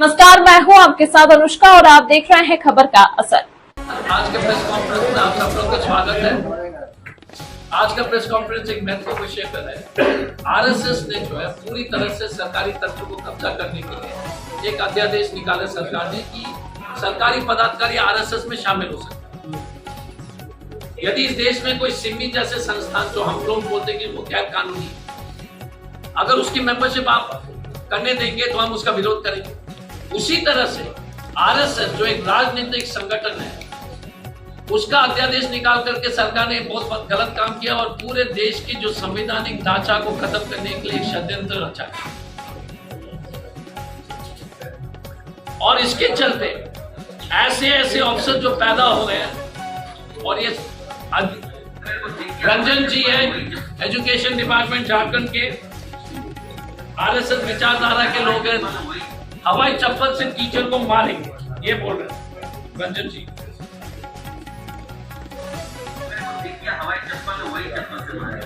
नमस्कार, मैं हूं आपके साथ अनुष्का और आप देख रहे हैं खबर का असर। आज के प्रेस कॉन्फ्रेंस में आप सब लोग का स्वागत है। आज का प्रेस कॉन्फ्रेंस एक महत्वपूर्ण विषय पर है। आरएसएस ने जो है पूरी तरह से सरकारी तंत्र को कब्जा करने के लिए एक अध्यादेश निकाला सरकार ने कि सरकारी पदाधिकारी आरएसएस में शामिल हो सकते हैं। यदि इस देश में कोई सिमी जैसे संस्थान जो हम लोग बोलते हैं कि वो गैर कानूनी, अगर उसकी मेंबरशिप आप करने देंगे तो हम उसका विरोध करेंगे। उसी तरह से आरएसएस जो एक राजनीतिक संगठन है, उसका अध्यादेश निकाल करके सरकार ने बहुत गलत काम किया और पूरे देश की जो संवैधानिक ढांचा को खत्म करने के लिए एक षड्यंत्र रचा। और इसके चलते ऐसे ऐसे अफसर जो पैदा हो रहे हैं, और ये रंजन जी है एजुकेशन डिपार्टमेंट झारखंड के, आरएसएस विचारधारा के लोग हैं, हवाई चप्पल से टीचर को मारेंगे, ये बोल रहे हैं रंजन जी। हवाई चप्पल वही चप्पल से मारे।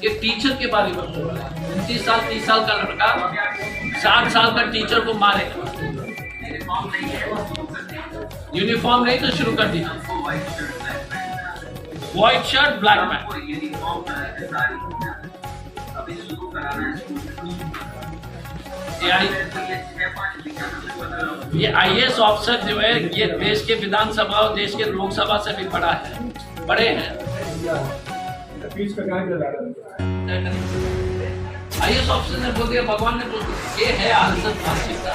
ये टीचर के बारे में बोल रहा है। 29 साल 30 साल का लड़का 60 साल का टीचर को मारेगा। यूनिफॉर्म नहीं तो शुरू कर दिया, व्हाइट शर्ट ब्लैक पैंट। ये आईएएस ऑफिसर जो है, ये देश के विधानसभा और देश के लोकसभा से भी बड़ा है, बड़े हैं। आईएएस ऑफिसर ने बोल दिया, भगवान ने बोल दिया, ये है आरएसएस मानसिकता।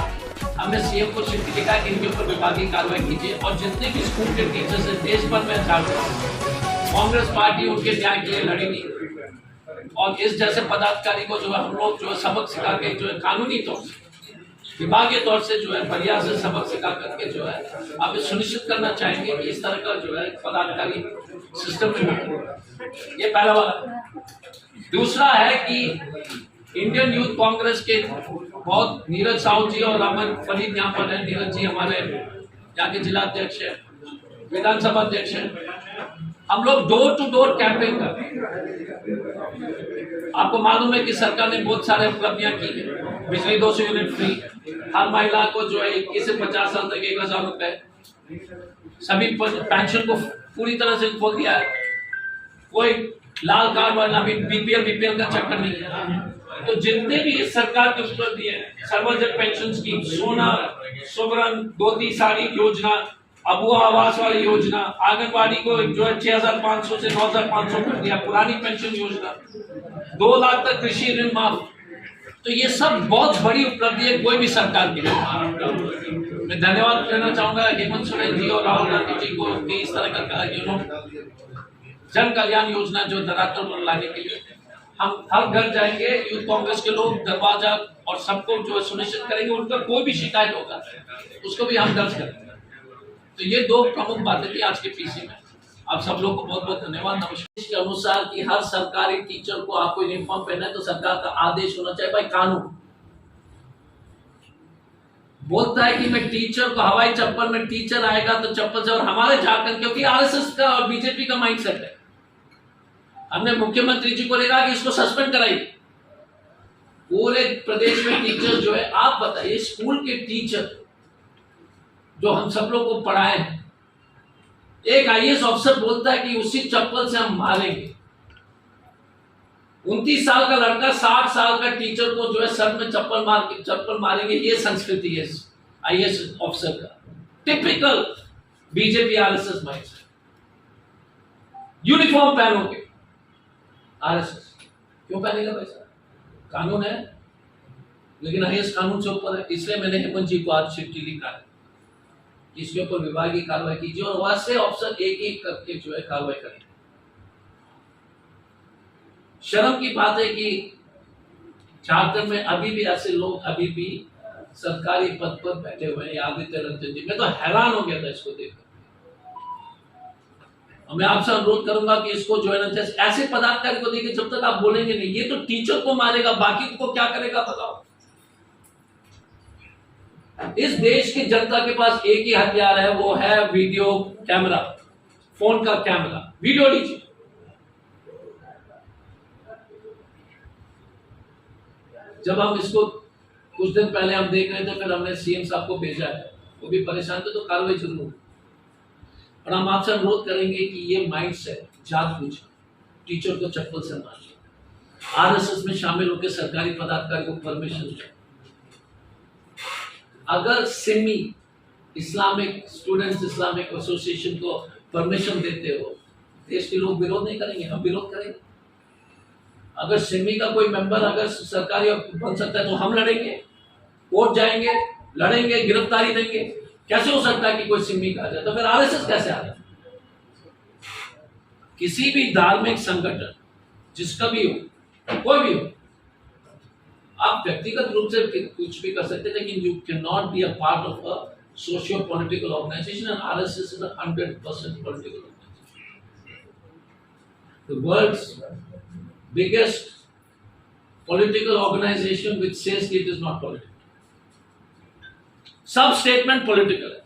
हमने सीएम को चिट्ठी लिखा कि इनके ऊपर विभागीय कार्रवाई कीजिए और जितने भी स्कूल के टीचर्स हैं देश भर में कांग्रेस पार्टी उनके न्याय के लिए लड़ेगी और इस जैसे पदाधिकारी को जो है हम लोग जो है सबक सिखा के जो है कानूनी तौर से, विभागीय तौर से जो है बढ़िया से सबक सिखा करके जो है आप सुनिश्चित करना चाहेंगे कि इस तरह का जो है पदाधिकारी सिस्टम में। ये पहला वाला। दूसरा है कि इंडियन यूथ कांग्रेस के बहुत नीरज साहू जी और अमन फरीद यहाँ पर है। नीरज जी हमारे यहाँ के जिला अध्यक्ष है, विधानसभा अध्यक्ष है। हम लोग डोर टू डोर कैंपेन करते हैं। आपको मालूम है कि सरकार ने बहुत सारे उपलब्धियां की है। बिजली 200 यूनिट फ्री, हर महिला को जो है 21 से 50 साल तक 1000 रुपए, सभी पेंशन को पूरी तरह से खोल दिया है। कोई लाल कार्ड वाला भी बीपीएल का चक्कर नहीं है। तो जितने भी इस सरकार की उपलब्धि है, सर्वजन पेंशन स्कीम, सोना सुवर्ण धोती साड़ी योजना, अबुआ आवास वाली योजना, आंगनबाड़ी को जो है 6500 से 9500 कर दिया, पुरानी पेंशन योजना, 2 लाख तक कृषि ऋण माफ। तो ये सब बहुत बड़ी उपलब्धि है कोई भी सरकार के लिए। मैं धन्यवाद देना चाहूंगा हेमंत सोरेन जी और राहुल गांधी जी को कि इस तरह का जन कल्याण योजना जो धरातल पर लाने के लिए हम हर घर जाएंगे, यूथ कांग्रेस के लोग दरवाजा और सबको जो है सुनिश्चित करेंगे, उनका कोई भी शिकायत होगा उसको भी हम दर्ज करेंगे। तो ये 2 प्रमुख बातें थी आज के पीसी में। आप सब लोग को बहुत बहुत धन्यवाद। नमस्कार। के अनुसार कि हर सरकारी टीचर को आपको यूनिफॉर्म पहनना है तो सरकार का आदेश होना चाहिए, भाई कानून बोलता है कि मैं टीचर को हवाई चप्पल में, टीचर आएगा तो चप्पल से। और हमारे झारखंड, क्योंकि आरएसएस का और बीजेपी का माइंडसेट है, हमने मुख्यमंत्री जी को लेकर कि इसको सस्पेंड कराइए। पूरे प्रदेश में टीचर जो है, आप बताइए स्कूल के टीचर जो हम सब लोग को पढ़ाए हैं, एक आईएएस ऑफिसर बोलता है कि उसी चप्पल से हम मारेंगे। 29 साल का लड़का 60 साल का टीचर को जो है सर में चप्पल मारेंगे। ये संस्कृति है आईएएस ऑफिसर का, typical BJP RSS mindset. Uniform पहनोगे, आरएसएस क्यों पहनेगा भाई साहब? कानून है, लेकिन आईएएस कानून से ऊपर है। इसलिए मैंने हेमंत जी को आज चिट्ठी लिखा है, इसके ऊपर विभागीय कार्रवाई कीजिए और वहां से अफसर एक एक करके जो है कार्रवाई करें। शर्म की बात है कि झारखंड में अभी भी ऐसे लोग अभी भी सरकारी पद पर बैठे हुए हैं। आदित्य रंजन जी, मैं तो हैरान हो गया था इसको देखकर। मैं आपसे अनुरोध करूंगा कि इसको जो है ना, ऐसे पदाधिकारी को देखिए, जब तक आप बोलेंगे नहीं, ये तो टीचर को मारेगा, बाकी को क्या करेगा बताओ। इस देश की जनता के पास एक ही हथियार है, वो है वीडियो कैमरा, फोन का कैमरा। वीडियो लीजिए, जब हम इसको कुछ दिन पहले हम देख रहे थे, फिर हमने सीएम साहब को भेजा है, वो भी परेशान थे, तो कार्रवाई जरूर होगी। और हम आपसे अनुरोध करेंगे कि ये माइंड सेट जानबूझ टीचर को चप्पल से मार आरएसएस में शामिल होकर सरकारी पदाधिकारी को परमिशन दे। अगर Simi Islamic students Islamic association को परमिशन देते हो, देश के लोग विरोध नहीं करेंगे, हम विरोध करेंगे। अगर सिमी का कोई मेंबर अगर सरकारी बन सकता है तो हम लड़ेंगे, कोर्ट जाएंगे, लड़ेंगे, गिरफ्तारी देंगे। कैसे हो सकता है कि कोई सिमी का आ जाए, तो फिर आरएसएस कैसे आ जाए? किसी भी धार्मिक संगठन जिसका भी हो, कोई भी हो, आप व्यक्तिगत रूप से कुछ भी कर सकते हैं, लेकिन you can not be a part of a socio political organisation, and RSS is 100% political organisation, the world's biggest political organisation which says it is not political. सब स्टेटमेंट पॉलिटिकल है,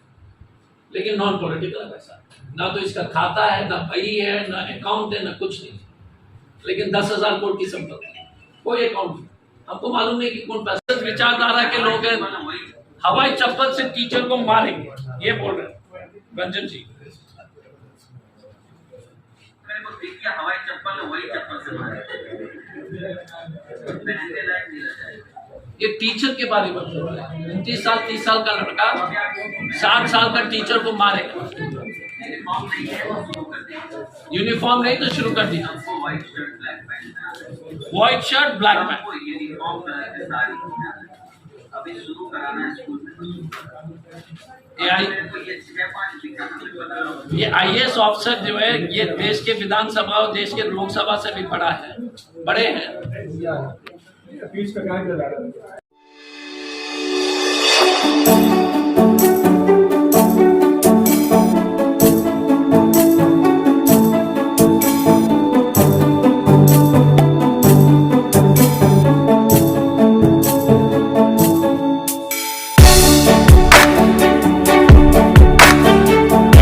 लेकिन नॉन पॉलिटिकल है पैसा। ना तो इसका खाता है, ना बही है, ना अकाउंट है, ना कुछ नहीं, लेकिन 10,000 करोड़ की संपत्ति, कोई अकाउंट नहीं। हमको मालूम नहीं कि कौन पैसा। विचारधारा के लोग हैं, हवाई चप्पल से टीचर को मारेंगे, ये बोल रहे हैं रंजन जी। मेरे को दिख गया हवाई चप्पल, वही चप्पल से मारे, पहनने लायक नहीं रह जाएगा। ये टीचर के बारे में बोल रहे हैं। 29 साल 30 साल का लड़का 60 साल का टीचर को मारेगा। यूनिफॉर्म नहीं है तो शुरू कर दिया, यूनिफॉर्म नहीं तो शुरू कर दिया, सबको white shirt black pant, white shirt black pant. सबको यूनिफॉर्म कलर के साड़ी, अभी शुरू कराना है स्कूल में। मेरे को ये 6-5 दिखाना मैं बता रहा हूँ। ये आईएएस ऑफिसर जो है, ये देश के विधानसभा और देश के लोकसभा से भी बड़ा है, बड़े हैं।